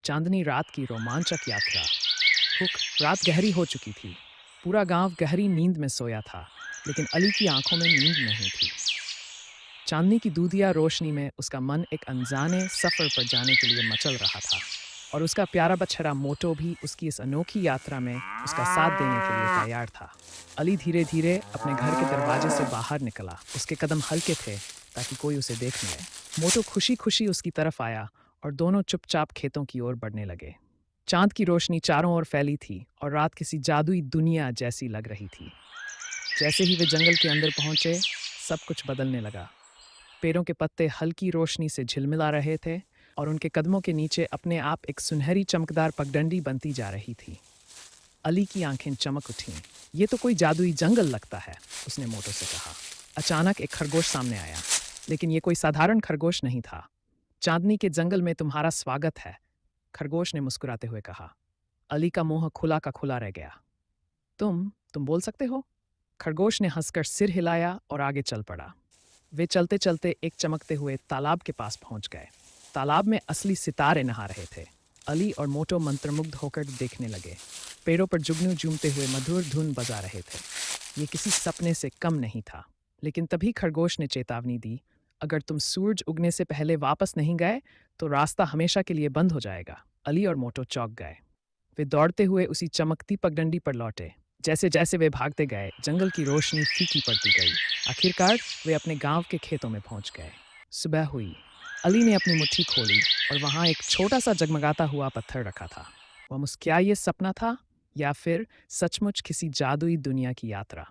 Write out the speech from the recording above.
चांदनी रात की रोमांचक यात्रा। हुक। रात गहरी हो चुकी थी। पूरा गांव गहरी नींद में सोया था, लेकिन अली की आंखों में नींद नहीं थी। चांदनी की दूधिया रोशनी में उसका मन एक अनजाने सफर पर जाने के लिए मचल रहा था, और उसका प्यारा बछड़ा मोटो भी उसकी इस अनोखी यात्रा में उसका साथ देने के लिए तैयार था। अली धीरे धीरे अपने घर के दरवाजे से बाहर निकला। उसके कदम हल्के थे ताकि कोई उसे देख न ले। मोटो खुशी खुशी उसकी तरफ आया और दोनों चुपचाप खेतों की ओर बढ़ने लगे। चांद की रोशनी चारों ओर फैली थी और रात किसी जादुई दुनिया जैसी लग रही थी। जैसे ही वे जंगल के अंदर पहुंचे, सब कुछ बदलने लगा। पेड़ों के पत्ते हल्की रोशनी से झिलमिला रहे थे और उनके कदमों के नीचे अपने आप एक सुनहरी चमकदार पगडंडी बनती जा रही थी। अली की आंखें चमक उठीं। ये तो कोई जादुई जंगल लगता है, उसने मोटो से कहा। अचानक एक खरगोश सामने आया, लेकिन ये कोई साधारण खरगोश नहीं था। चांदनी के जंगल में तुम्हारा स्वागत है, खरगोश ने मुस्कुराते हुए कहा। अली का मुंह खुला का खुला रह गया। तुम बोल सकते हो? खरगोश ने हंसकर सिर हिलाया और आगे चल पड़ा। वे चलते चलते एक चमकते हुए तालाब के पास पहुंच गए। तालाब में असली सितारे नहा रहे थे। अली और मोटो मंत्रमुग्ध होकर देखने लगे। पेड़ों पर जुगनू झूमते हुए मधुर धुन बजा रहे थे। ये किसी सपने से कम नहीं था। लेकिन तभी खरगोश ने चेतावनी दी, अगर तुम सूरज उगने से पहले वापस नहीं गए तो रास्ता हमेशा के लिए बंद हो जाएगा। अली और मोटो चौंक गए। वे दौड़ते हुए उसी चमकती पगडंडी पर लौटे। जैसे जैसे वे भागते गए, जंगल की रोशनी फीकी पड़ती गई। आखिरकार वे अपने गांव के खेतों में पहुंच गए। सुबह हुई। अली ने अपनी मुट्ठी खोली और वहां एक छोटा सा जगमगाता हुआ पत्थर रखा था। क्या ये सपना था या फिर सचमुच किसी जादुई दुनिया की यात्रा?